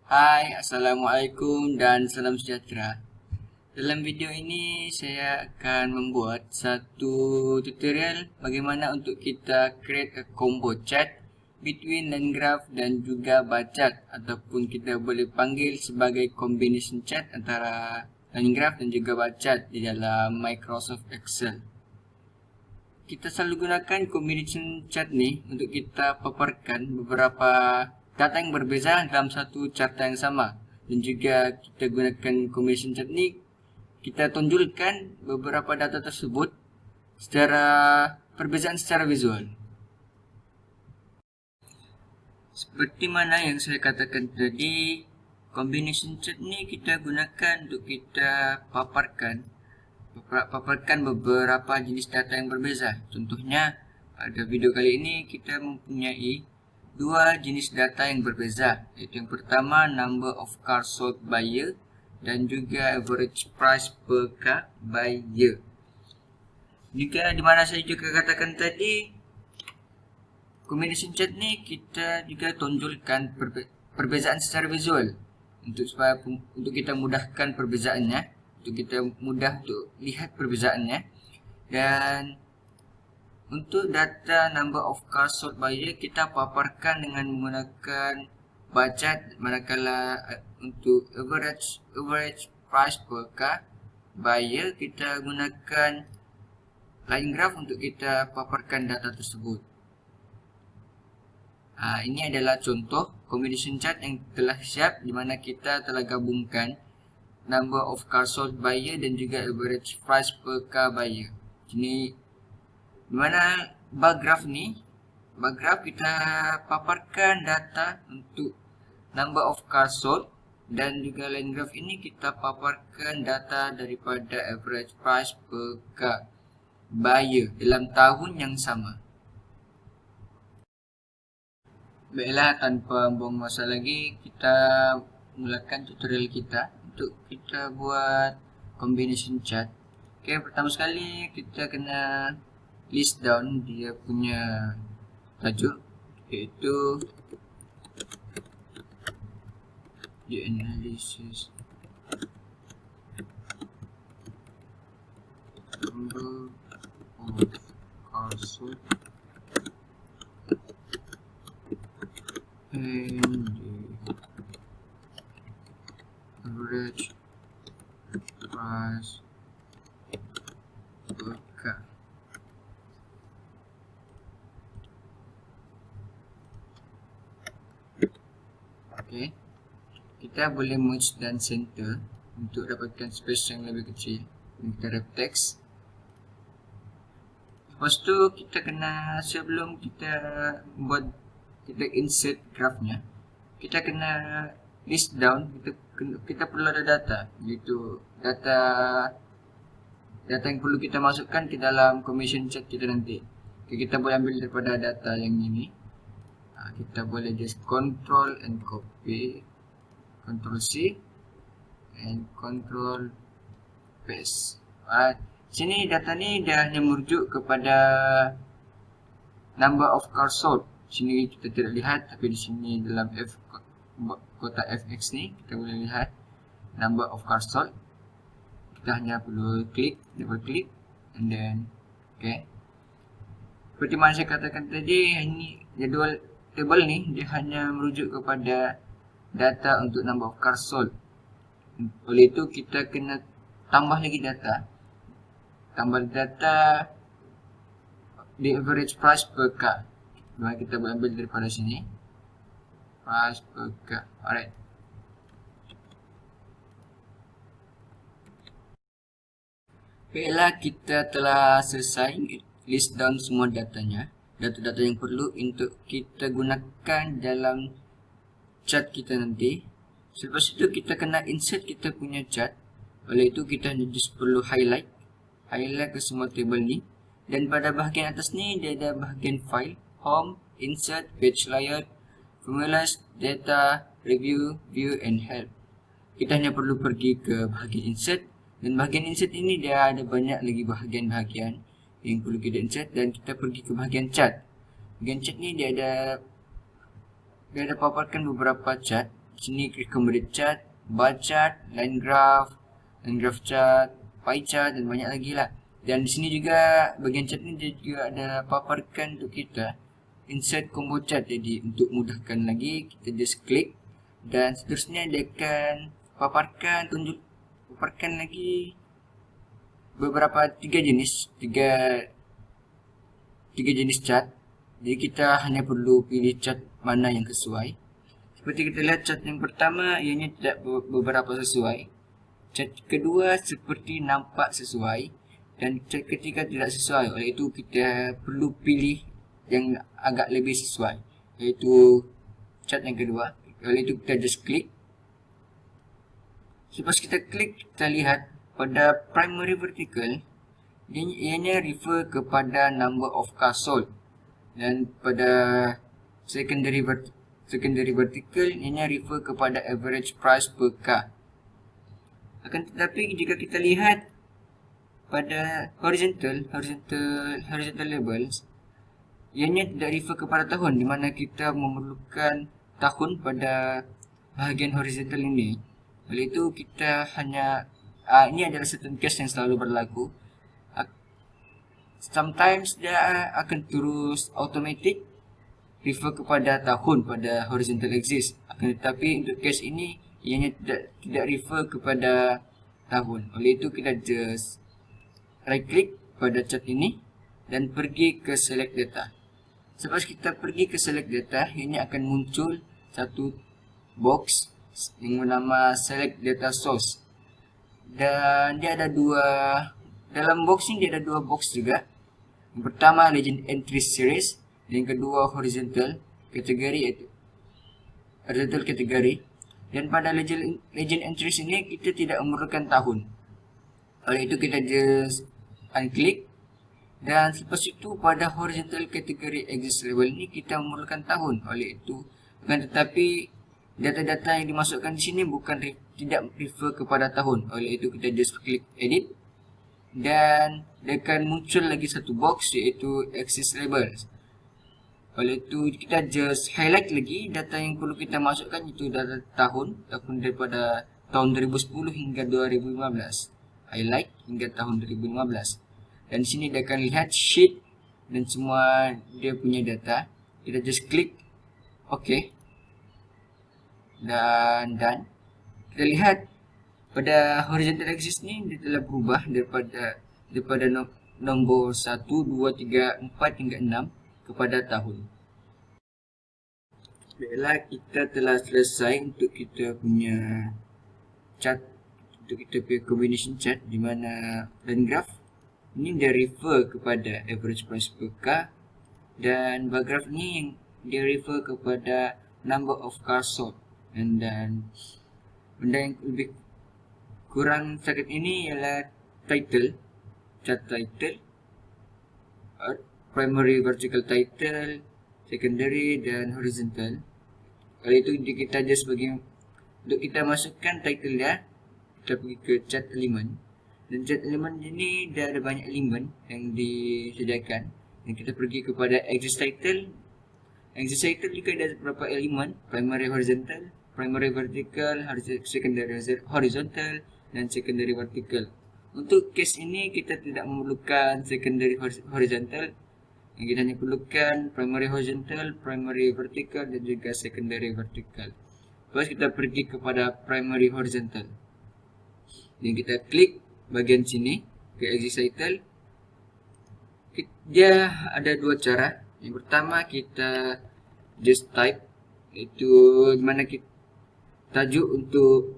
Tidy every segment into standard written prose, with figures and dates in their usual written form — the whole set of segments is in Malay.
Hai, Assalamualaikum dan salam sejahtera. Dalam video ini saya akan membuat satu tutorial bagaimana untuk kita create a combo chat between line graph dan juga bar chart, ataupun kita boleh panggil sebagai combination chat antara line graph dan juga bar chart di dalam Microsoft Excel. Kita selalu gunakan combination chat ni untuk kita paparkan beberapa data yang berbeza dalam satu chart yang sama, dan juga kita gunakan combination chat ni kita tunjukkan beberapa data tersebut secara perbezaan secara visual. Seperti mana yang saya katakan tadi, combination chat ni kita gunakan untuk kita paparkan beberapa jenis data yang berbeza. Contohnya, pada video kali ini kita mempunyai dua jenis data yang berbeza, yaitu yang pertama number of cars sold by year dan juga average price per car by year. Juga di mana saya juga katakan tadi, combination chat ni kita juga tunjukkan perbezaan secara visual untuk kita mudahkan perbezaannya, untuk kita mudah untuk lihat perbezaannya. Dan untuk data number of cars sold by year kita paparkan dengan menggunakan bar chart, manakala untuk average price per car by year kita gunakan line graph untuk kita paparkan data tersebut. Ini adalah contoh combination chart yang telah siap, di mana kita telah gabungkan number of cars sold by year dan juga average price per car by year. Ini di mana bar graph kita paparkan data untuk number of cars sold, dan juga line graph ini kita paparkan data daripada average price per car by year dalam tahun yang sama. Baiklah, tanpa buang masa lagi, kita mulakan tutorial kita untuk kita buat combination chart. Okay, pertama sekali kita kena list down dia punya tajuk, iaitu the analysis number of cars sold and the average price per car. Okay, kita boleh merge dan center untuk dapatkan space yang lebih kecil. Kita wrap text. Lepas tu kita kena, sebelum kita insert graphnya, kita kena list down. Kita perlu ada data, iaitu data yang perlu kita masukkan ke dalam combination chat kita nanti. Okay, kita boleh ambil daripada data yang ini. Kita boleh just control and copy, control C and control paste. Sini data ni dah hanya merujuk kepada number of cars sold. Sini kita tidak lihat, tapi di sini dalam kotak fx ni kita boleh lihat number of cars sold. Kita hanya perlu double click and then okay. Seperti mana saya katakan tadi, ini jadual table ni dia hanya merujuk kepada data untuk number of cars sold. Oleh itu kita kena tambah lagi data. The average price per car. Mari kita boleh ambil daripada sini. Price per car. Alright. Baiklah, kita telah selesai list down semua datanya. Data-data yang perlu untuk kita gunakan dalam chart kita nanti. Selepas itu kita kena insert kita punya chart. Oleh itu kita just perlu highlight ke semua table ni. Dan pada bahagian atas ni dia ada bahagian file, home, insert, page layout, formulas, data, review, view and help. Kita hanya perlu pergi ke bahagian insert, dan bahagian insert ini dia ada banyak lagi bahagian-bahagian yang perlu kita insert, dan kita pergi ke bahagian chart. Bahagian chart ni dia ada paparkan beberapa chart Di sini recommended chart, bar chart, line graph chart, pie chart dan banyak lagi lah. Dan di sini juga bagian chart ni dia juga ada paparkan untuk kita insert combo chart. Jadi untuk mudahkan lagi, kita just klik dan seterusnya dia akan paparkan lagi beberapa tiga jenis chart. Jadi kita hanya perlu pilih chart mana yang sesuai. Seperti kita lihat chart yang pertama ianya tidak beberapa sesuai. Chart kedua seperti nampak sesuai dan chart ketiga tidak sesuai. Oleh itu kita perlu pilih yang agak lebih sesuai, iaitu chart yang kedua. Oleh itu kita just klik. Lepas kita klik, kita lihat pada primary vertical ianya refer kepada number of cars sold, dan pada secondary vertical ianya refer kepada average price per car. Akan tetapi jika kita lihat pada horizontal labels, ianya tidak refer kepada tahun, di mana kita memerlukan tahun pada bahagian horizontal ini. Oleh itu kita hanya ini adalah certain case yang selalu berlaku. Sometimes dia akan terus automatic refer kepada tahun pada horizontal axis. Akan tetapi untuk case ini ianya tidak refer kepada tahun. Oleh itu kita just right click pada chart ini dan pergi ke select data. Selepas kita pergi ke select data, ini akan muncul satu box yang bernama select data source. Dan dia ada dalam box ini dia ada dua box juga. Yang pertama legend entry series, dan yang kedua horizontal category. Dan pada legend entries ini kita tidak memerlukan tahun. Oleh itu kita just unklik. Dan selepas itu pada horizontal category exist label ini kita memerlukan tahun. Oleh itu, tetapi data-data yang dimasukkan di sini tidak refer kepada tahun. Oleh itu kita just klik edit. Dan dia akan muncul lagi satu box, iaitu exist labels. Oleh itu kita just highlight lagi data yang perlu kita masukkan, itu data tahun daripada tahun 2010 hingga 2015. Highlight hingga tahun 2015. Dan di sini dia akan lihat sheet dan semua dia punya data. Kita just klik OK. Dan kita lihat pada horizontal axis ni dia telah berubah daripada nombor 1, 2, 3, 4 hingga 6 kepada tahun. Baiklah, kita telah selesai untuk kita punya chart, untuk kita punya combination chart, di mana line graph ini dia refer kepada average price per car, dan bar graph ni dia refer kepada number of cars sold. Dan benda yang lebih kurang sakit ini ialah title, chart title, primary vertical title, secondary dan horizontal. Oleh itu kita just untuk kita masukkan title dia, kita pergi ke chart element. Dan chart element ini dia ada banyak elemen yang disediakan. Dan kita pergi kepada exist title. Exist title juga ada beberapa elemen, primary horizontal, primary vertical, secondary horizontal dan secondary vertical. Untuk case ini kita tidak memerlukan secondary horizontal. Yang kita hanya perlukan primary horizontal, primary vertical dan juga secondary vertical. Lepas kita pergi kepada primary horizontal. Dan kita klik bahagian sini ke exist title. Dia ada dua cara. Yang pertama kita just type, iaitu di mana kita tajuk untuk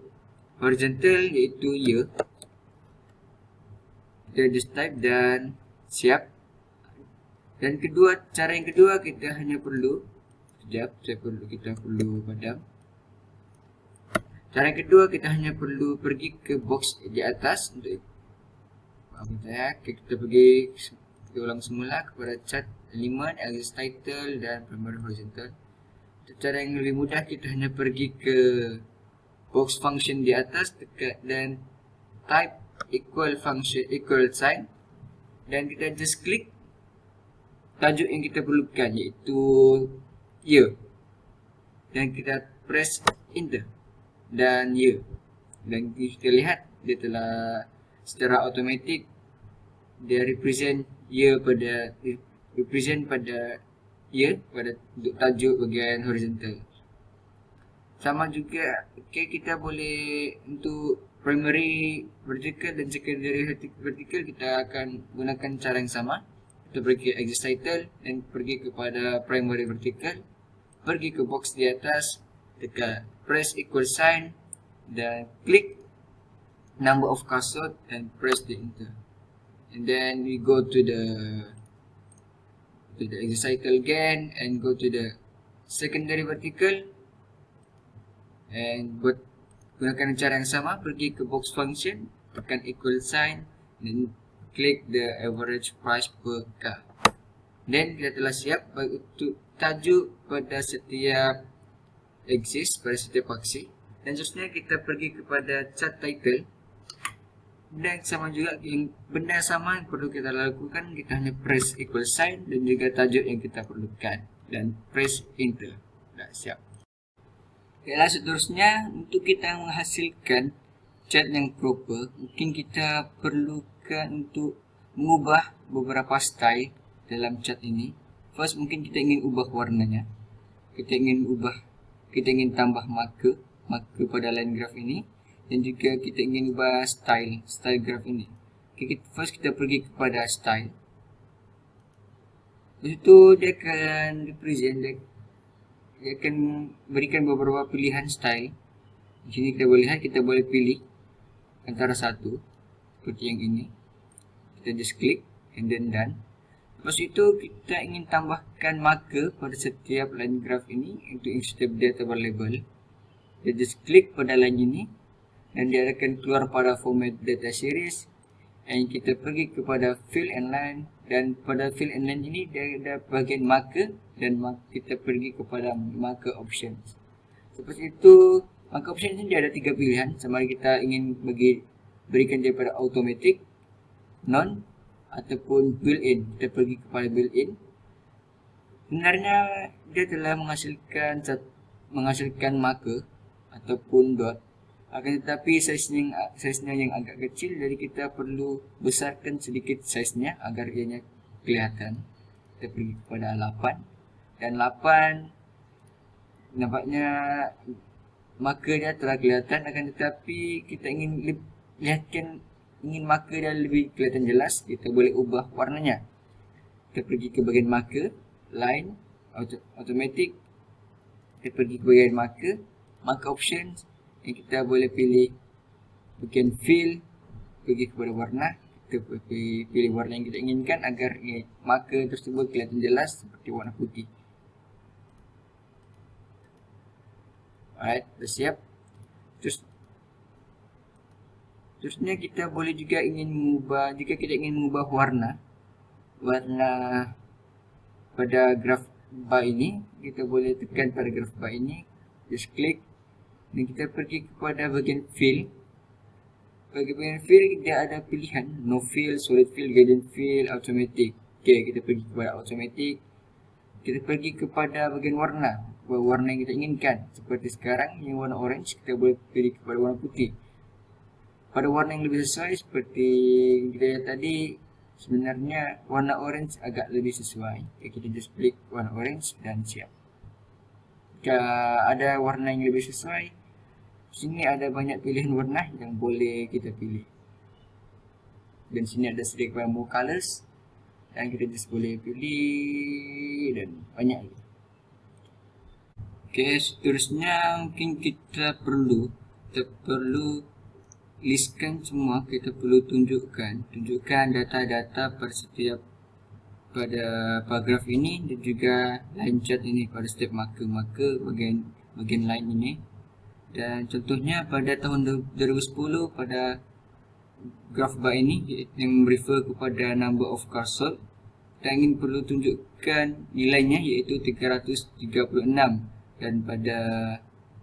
horizontal iaitu year. Kita just type dan siap. Dan cara yang kedua kita hanya perlu kita perlu padam. Cara yang kedua kita hanya perlu pergi ke box di atas untuk kita pergi ulang semula kepada chart element, exist title dan primary horizontal. Cara yang lebih mudah kita hanya pergi ke box function di atas dan type equal sign, dan kita just klik tajuk yang kita perlukan, iaitu year, dan kita press enter. dan year. Dan kita lihat dia telah secara automatik dia represent year pada year pada untuk tajuk bahagian horizontal. Sama juga kita boleh untuk primary vertical dan secondary vertical kita akan gunakan cara yang sama. Kita pergi ke exit title dan pergi kepada primary vertical, pergi ke box di atas, tekan press equal sign dan klik number of cursor and press the enter. And then we go to the exit title again and go to the secondary vertical and gunakan cara yang sama, pergi ke box function, tekan equal sign dan klik the average price per car. Dan kita telah siap untuk tajuk pada setiap axis, pada setiap aksi. Dan seterusnya kita pergi kepada chart title. Dan sama juga benda sama yang perlu kita lakukan, kita hanya press equal sign dan juga tajuk yang kita perlukan dan press enter. Dah siap. Baiklah, seterusnya untuk kita menghasilkan chart yang proper, mungkin kita perlukan untuk mengubah beberapa style dalam chart ini. First, mungkin kita ingin ubah warnanya. Kita ingin tambah marker pada line graph ini, dan juga kita ingin ubah style graph ini. First kita pergi kepada style. Lepas itu dia akan represent, dia akan berikan beberapa pilihan style. Di sini kita boleh lihat, kita boleh pilih antara satu seperti yang ini. Kita just klik and then done. Lepas itu kita ingin tambahkan marker pada setiap line graph ini untuk setiap data label. Kita just klik pada line ini dan dia akan keluar pada format data series. Dan kita pergi kepada fill and line, dan pada fill and line ini dia ada bahagian marker dan kita pergi kepada marker options. Seperti itu, marker options ini dia ada 3 pilihan. Sama ada kita ingin berikan dia pada automatic, non ataupun built-in. Kita pergi kepada built-in. Sebenarnya dia telah menghasilkan marker ataupun dot. Akan tetapi saiznya yang agak kecil, jadi kita perlu besarkan sedikit saiznya agar ianya kelihatan. Kita pergi kepada 8 dan 8 nampaknya marker dia telah kelihatan, akan tetapi kita ingin marker dia lebih kelihatan jelas, kita boleh ubah warnanya. Kita pergi ke bahagian marker, line, automatic. Kita pergi ke bahagian marker options. Yang kita boleh pilih bahagian fill, pergi kepada warna, kita pilih warna yang kita inginkan agar marker tersebut kelihatan jelas seperti warna putih. Alright, dah siap. Terusnya kita boleh juga jika kita ingin mengubah warna pada graf bar ini, kita boleh tekan pada graf bar ini, just klik. Dan kita pergi kepada bahagian fill. Bagi bahagian fill dia ada pilihan no fill, solid fill, gradient fill, automatic. Kita pergi kepada automatic. Kita pergi kepada bahagian warna yang kita inginkan. Seperti sekarang yang warna orange, kita boleh pilih kepada warna putih. Pada warna yang lebih sesuai seperti kita lihat tadi, sebenarnya warna orange agak lebih sesuai. Kita just klik warna orange dan siap. Jika ada warna yang lebih sesuai, sini ada banyak pilihan warna yang boleh kita pilih. Dan sini ada sedikit more colors dan kita just boleh pilih dan banyak lagi. Seterusnya mungkin kita perlu listkan semua. Kita perlu tunjukkan data-data pada paragraf ini dan juga line chart ini pada setiap marker bagian line ini. Dan contohnya pada tahun 2010 pada graf bar ini yang refer kepada number of cars sold, kita ingin perlu tunjukkan nilainya iaitu 336, dan pada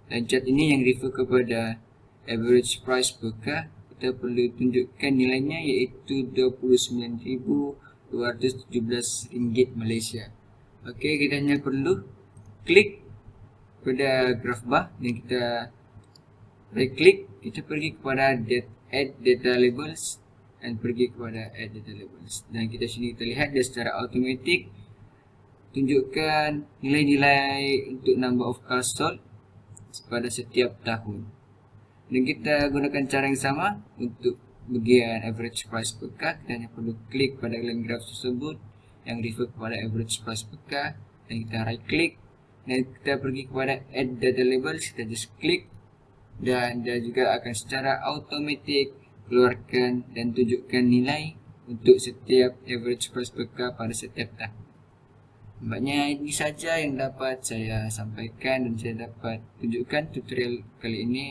line chart ini yang refer kepada average price per car, kita perlu tunjukkan nilainya iaitu RM29,217 Malaysia. Kita hanya perlu klik pada graf bar dan kita right click, kita pergi kepada add data labels dan pergi kepada add data labels. Dan kita sini kita lihat dia secara automatik tunjukkan nilai-nilai untuk number of cars sold pada setiap tahun. Dan kita gunakan cara yang sama untuk bagian average price per car. Kita hanya perlu klik pada line graph tersebut yang refer kepada average price per car, dan kita right click dan kita pergi kepada add data labels. Kita just klik dan dia juga akan secara automatik keluarkan dan tunjukkan nilai untuk setiap average price per car pada setiap tahun. Nampaknya ini saja yang dapat saya sampaikan dan saya dapat tunjukkan tutorial kali ini.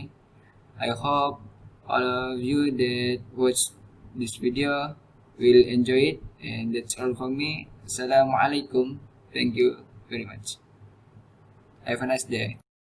I hope all of you that watch this video will enjoy it, and that's all from me. Assalamualaikum. Thank you very much. Have a nice day.